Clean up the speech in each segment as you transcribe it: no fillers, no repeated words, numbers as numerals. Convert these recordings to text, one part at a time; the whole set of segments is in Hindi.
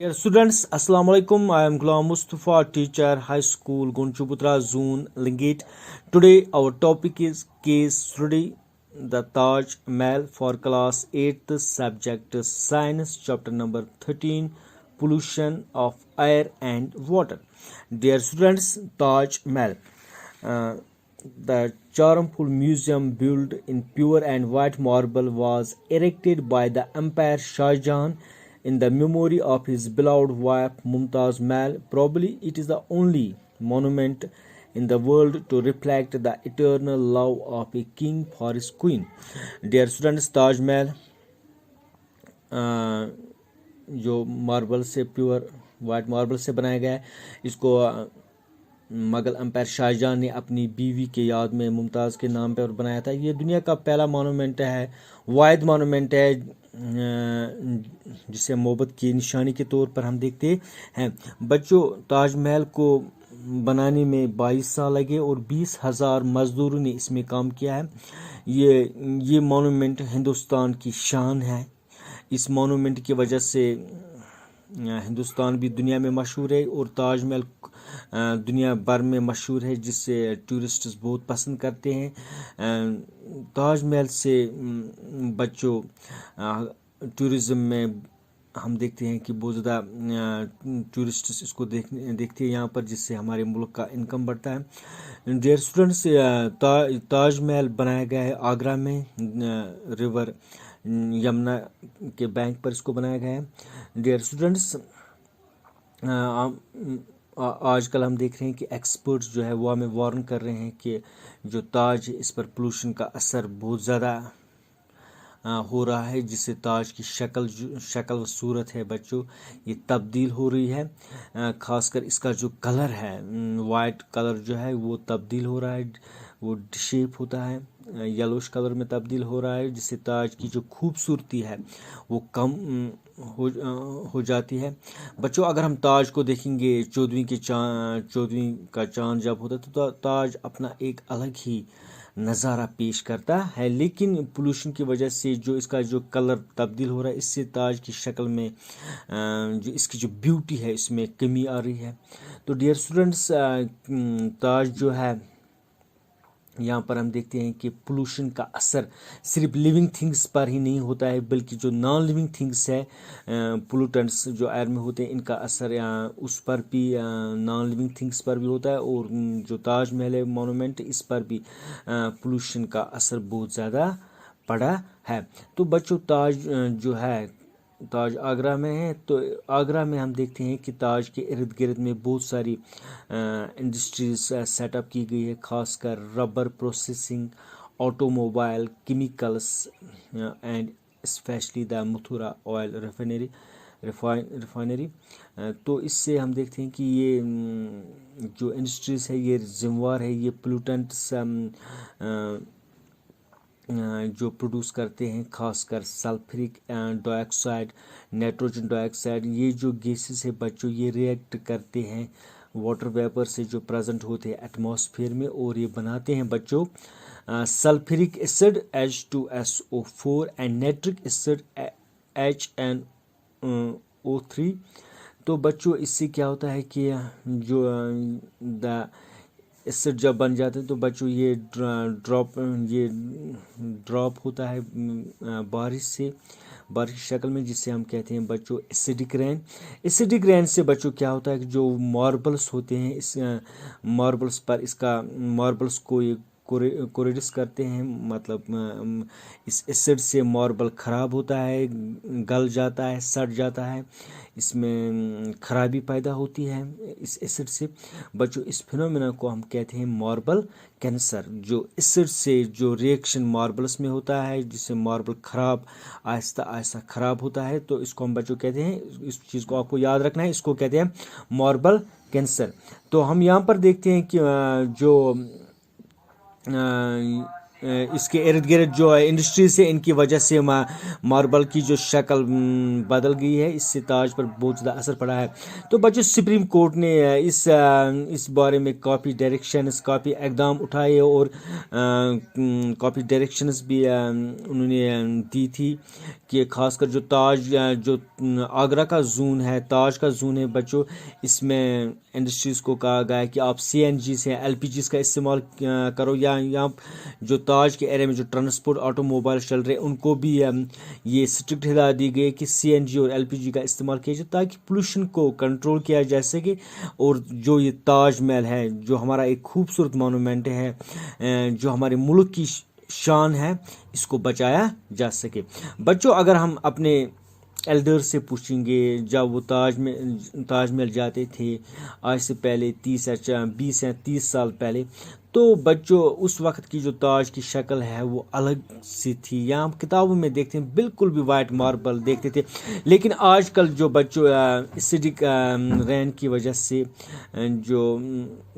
Dear students, Assalamu alaikum. I am Ghulam Mustafa, teacher, High School, Gunchuputra Zone, Lingit. Today our topic is case study, the Taj Mahal for class 8th subject science, chapter number 13, pollution of air and water. Dear students, Taj Mahal. The charmful museum built in pure and white marble was erected by the Emperor Shah Jahan in the memory of his beloved wife Mumtaz Mahal. Probably it is the only monument in the world to reflect the eternal love of a king for his queen. Dear students, Taj Mahal जो मार्बल से प्योर वाइट मार्बल से बनाया गया है, इसको मुगल एम्पायर शाहजहां ने अपनी बीवी के याद में मुमताज़ के नाम पर बनाया था। ये दुनिया का पहला मोनूमेंट है, वाहिद मोनूमेंट है जिसे मोहब्बत की निशानी के तौर पर हम देखते हैं। बच्चों, ताजमहल को बनाने में 22 साल लगे और 20,000 मजदूरों ने इसमें काम किया है। ये मोनूमेंट हिंदुस्तान की शान है। इस मोनूमेंट की वजह से हिंदुस्तान भी दुनिया में मशहूर है और ताजमहल दुनिया भर में मशहूर है, जिससे टूरिस्ट्स बहुत पसंद करते हैं। ताजमहल से बच्चों टूरिज़म में हम देखते हैं कि बहुत ज़्यादा टूरिस्ट्स इसको देखते हैं यहाँ पर, जिससे हमारे मुल्क का इनकम बढ़ता है। डियर स्टूडेंट्स, ताजमहल बनाया गया है आगरा में, रिवर यमुना के बैंक पर इसको बनाया गया है। डियर स्टूडेंट्स, आजकल हम देख रहे हैं कि एक्सपर्ट्स जो है वो हमें वार्न कर रहे हैं कि जो ताज इस पर पोल्यूशन का असर बहुत ज़्यादा हो रहा है, जिससे ताज की शक्ल व सूरत है बच्चों, ये तब्दील हो रही है। ख़ासकर इसका जो कलर है, वाइट कलर जो है वो तब्दील हो रहा है, वो डिशेप होता है, येलोश कलर में तब्दील हो रहा है, जिससे ताज की जो खूबसूरती है वो कम हो जाती है। बच्चों, अगर हम ताज को देखेंगे, चौदहवीं का चांद जब होता है तो ताज अपना एक अलग ही नज़ारा पेश करता है, लेकिन पोल्यूशन की वजह से जो इसका जो कलर तब्दील हो रहा है, इससे ताज की शक्ल में जो इसकी जो ब्यूटी है इसमें कमी आ रही है। तो डियर स्टूडेंट्स, ताज जो है यहाँ पर हम देखते हैं कि पोल्यूशन का असर सिर्फ लिविंग थिंग्स पर ही नहीं होता है, बल्कि जो नॉन लिविंग थिंग्स है, पोल्यूटेंट्स जो एयर में होते हैं, इनका असर उस पर भी, नॉन लिविंग थिंग्स पर भी होता है। और जो ताजमहल है मोनूमेंट, इस पर भी पोल्यूशन का असर बहुत ज़्यादा पड़ा है। तो बच्चों, ताज जो है, ताज आगरा में है, तो आगरा में हम देखते हैं कि ताज के इर्द गिर्द में बहुत सारी इंडस्ट्रीज सेटअप की गई है, खासकर rubber processing, automobile, chemicals and specially the Mathura oil refinery. तो इससे हम देखते हैं कि ये जो इंडस्ट्रीज है ये जिम्मेवार है, ये पोल्यूटेंट्स जो प्रोड्यूस करते हैं, खासकर सल्फ्यूरिक डाइऑक्साइड, नाइट्रोजन डाइऑक्साइड, ये जो गैसेस है बच्चों, ये रिएक्ट करते हैं वाटर वेपर से जो प्रेजेंट होते हैं एटमॉस्फेयर में, और ये बनाते हैं बच्चों sulphuric acid H2SO4 and nitric acid HNO3। तो बच्चों, इससे क्या होता है कि जो द एसिड जब बन जाते हैं तो बच्चों ये ड्रॉप होता है बारिश की शक्ल में, जिससे हम कहते हैं बच्चों एसिडिक रेन। एसिडिक रेन से बच्चों क्या होता है कि जो मार्बल्स होते हैं, इस मार्बल्स को ये कोरिडस करते हैं, मतलब इस एसिड से मार्बल ख़राब होता है, गल जाता है, सड़ जाता है, इसमें खराबी पैदा होती है इस एसिड से। बच्चों, इस फिनोमेना को हम कहते हैं मार्बल कैंसर। जो एसिड से जो रिएक्शन मार्बल्स में होता है, जिससे मार्बल खराब आहिस्ता आहिस्ता खराब होता है, तो इसको हम बच्चों कहते हैं, इस चीज़ को आपको याद रखना है, इसको कहते हैं मार्बल कैंसर। तो हम यहाँ पर देखते हैं कि जो इसके इर्द गिर्द जो इंडस्ट्री से इनकी वजह से मार्बल की जो शक्ल बदल गई है, इससे ताज पर बहुत ज़्यादा असर पड़ा है। तो बच्चों सुप्रीम कोर्ट ने इस बारे में काफ़ी डायरेक्शंस, काफ़ी इकदाम उठाए और काफ़ी डायरेक्शंस भी उन्होंने दी थी कि खासकर जो ताज जो आगरा का जून है, ताज का जून है बच्चों, इसमें इंडस्ट्रीज़ को कहा गया है कि आप CNG से LPG का इस्तेमाल करो, या यहाँ जो ताज के एरिया में जो ट्रांसपोर्ट ऑटोमोबाइल चल रहे हैं उनको भी ये स्ट्रिक्ट हिदायत दी गई कि CNG और LPG का इस्तेमाल किया जाए ताकि पोल्यूशन को कंट्रोल किया जा सके, और जो ये ताज महल है जो हमारा एक खूबसूरत मोनूमेंट है, जो हमारे मुल्क की शान है, इसको बचाया जा सके। बच्चों अगर हम अपने एल्डर से पूछेंगे जब वो ताजमहल जाते थे आज से पहले 20 या 30 साल पहले, तो बच्चों उस वक्त की जो ताज की शक्ल है वो अलग सी थी। यहाँ हम किताबों में देखते हैं बिल्कुल भी वाइट मार्बल देखते थे, लेकिन आजकल जो बच्चों एसिडिक रेन की वजह से जो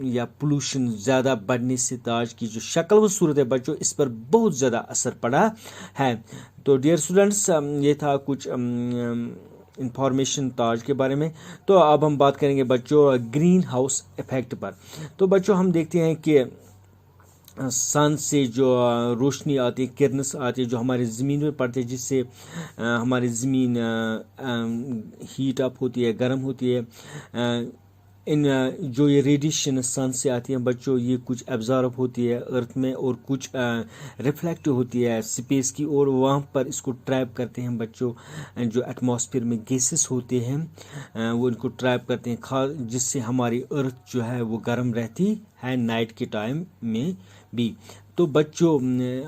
या पोल्यूशन ज़्यादा बढ़ने से ताज की जो शक्ल व सूरत है बच्चों, इस पर बहुत ज़्यादा असर पड़ा है। तो डियर स्टूडेंट्स, ये था कुछ इंफॉर्मेशन ताज के बारे में। तो अब हम बात करेंगे बच्चों ग्रीन हाउस इफेक्ट पर। तो बच्चों हम देखते हैं कि सन से जो रोशनी आती है, किरणस आती है जो हमारी ज़मीन में पड़ती है, जिससे हमारी ज़मीन हीट अप होती है, गर्म होती है। इन जो ये रेडिएशन सन से आती है बच्चों, ये कुछ एब्जॉर्ब होती है अर्थ में और कुछ रिफ्लेक्ट होती है स्पेस की, और वहाँ पर इसको ट्रैप करते हैं बच्चों। जो एटमॉस्फेयर में गैसेस होते हैं वो इनको ट्रैप करते हैं, खास जिससे हमारी अर्थ जो है वो गर्म रहती है नाइट के टाइम में भी। तो बच्चों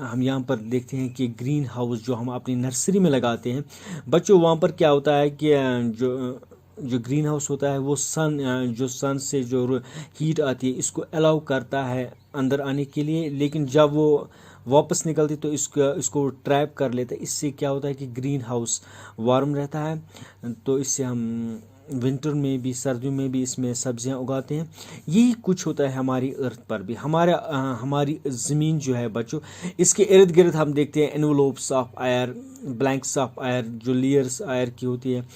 हम यहाँ पर देखते हैं कि ग्रीन हाउस जो हम अपनी नर्सरी में लगाते हैं बच्चों, वहाँ पर क्या होता है कि जो ग्रीन हाउस होता है वो जो सन से जो हीट आती है इसको अलाउ करता है अंदर आने के लिए, लेकिन जब वो वापस निकलती तो इसको ट्रैप कर लेता है। इससे क्या होता है कि ग्रीन हाउस वार्म रहता है, तो इससे हम विंटर में भी, सर्दियों में भी इसमें सब्जियां उगाते हैं। यही कुछ होता है हमारी अर्थ पर भी। हमारी ज़मीन जो है बच्चों, इसके इर्द गिर्द हम देखते हैं envelopes of air, blanks of air, जो लेयर्स एयर की होती है।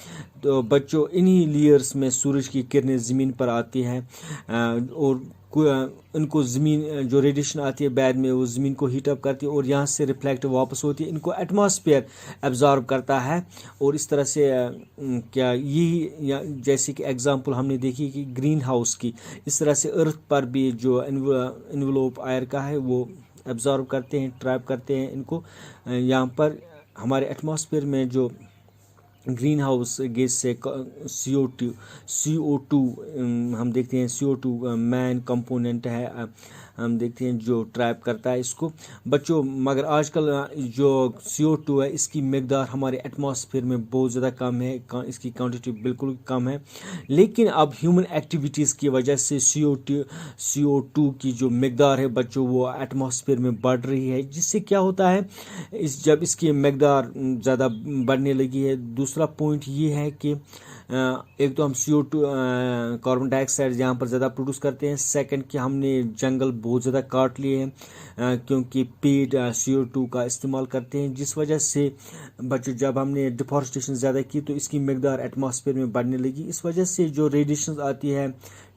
तो बच्चों इन्हीं लेयर्स में सूरज की किरणें ज़मीन पर आती हैं और इनको ज़मीन जो रेडिएशन आती है बाद में वो ज़मीन को हीट अप करती है और यहाँ से रिफ्लेक्ट वापस होती है, इनको एटमॉस्फेयर एब्जॉर्ब करता है। और इस तरह से क्या यही जैसे कि एग्जांपल हमने देखी कि ग्रीन हाउस की, इस तरह से अर्थ पर भी जो एनवलोप एयर का है वो एब्जॉर्ब करते हैं, ट्रैप करते हैं इनको। यहाँ पर हमारे एटमॉस्फेयर में जो ग्रीन हाउस गैस से CO2 हम देखते हैं, CO2 मैन कंपोनेंट है, हम देखते हैं जो ट्रैप करता है इसको बच्चों। मगर आजकल जो CO2 है इसकी मकदार हमारे एटमॉस्फेयर में बहुत ज़्यादा कम है, इसकी क्वांटिटी बिल्कुल कम है, लेकिन अब ह्यूमन एक्टिविटीज़ की वजह से CO2 की जो मकदार है बच्चों वो एटमॉस्फेयर में बढ़ रही है, जिससे क्या होता है जब इसकी मकदार ज़्यादा बढ़ने लगी है। दूसरा पॉइंट ये है कि एक तो हम CO2 कार्बन डाइऑक्साइड यहाँ पर ज़्यादा प्रोड्यूस करते हैं, सेकंड कि हमने जंगल बहुत ज़्यादा काट लिए हैं क्योंकि पेड़ CO2 का इस्तेमाल करते हैं, जिस वजह से बच्चों जब हमने डिफॉरेस्टेशन ज़्यादा की तो इसकी मकदार एटमॉस्फेयर में बढ़ने लगी। इस वजह से जो रेडिएशन आती है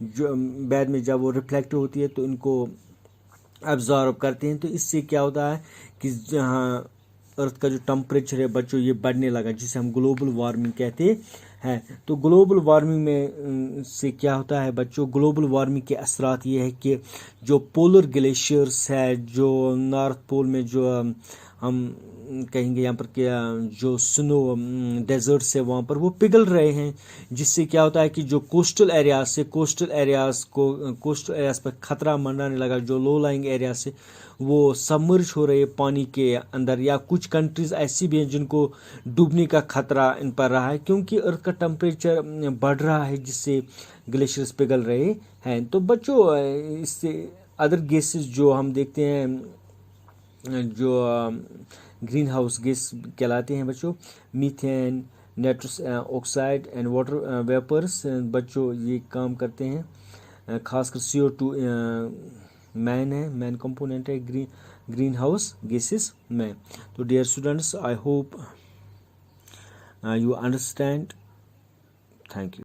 जो बाद में जब वो रिफ्लेक्ट होती है तो इनको एब्जॉर्ब करते हैं, तो इससे क्या होता है कि जहाँ अर्थ का जो टेम्परेचर है बच्चों ये बढ़ने लगा, जिसे हम ग्लोबल वार्मिंग कहते हैं। तो ग्लोबल वार्मिंग में से क्या होता है बच्चों, ग्लोबल वार्मिंग के असरात ये है कि जो पोलर ग्लेशियर्स है, जो नॉर्थ पोल में जो हम कहेंगे यहाँ पर क्या जो स्नो डेजर्ट्स है वहाँ पर वो पिघल रहे हैं, जिससे क्या होता है कि जो कोस्टल एरियाज़ पर ख़तरा मंडराने लगा। जो लो लाइंग एरिया से वो सबमर्ज हो रहे पानी के अंदर, या कुछ कंट्रीज़ ऐसी भी हैं जिनको डूबने का खतरा इन पर रहा है क्योंकि अर्थ का टेम्परेचर बढ़ रहा है, जिससे ग्लेशियर्स पिघल रहे हैं। तो बच्चों इससे अदर गैसेस जो हम देखते हैं जो ग्रीन हाउस गैस कहलाते हैं बच्चों, methane, nitrous oxide and water vapours बच्चों ये काम करते हैं, खासकर CO2 मैन है, मैन कंपोनेंट है ग्रीन हाउस गैसेस में। तो dear students, I hope you understand. Thank you.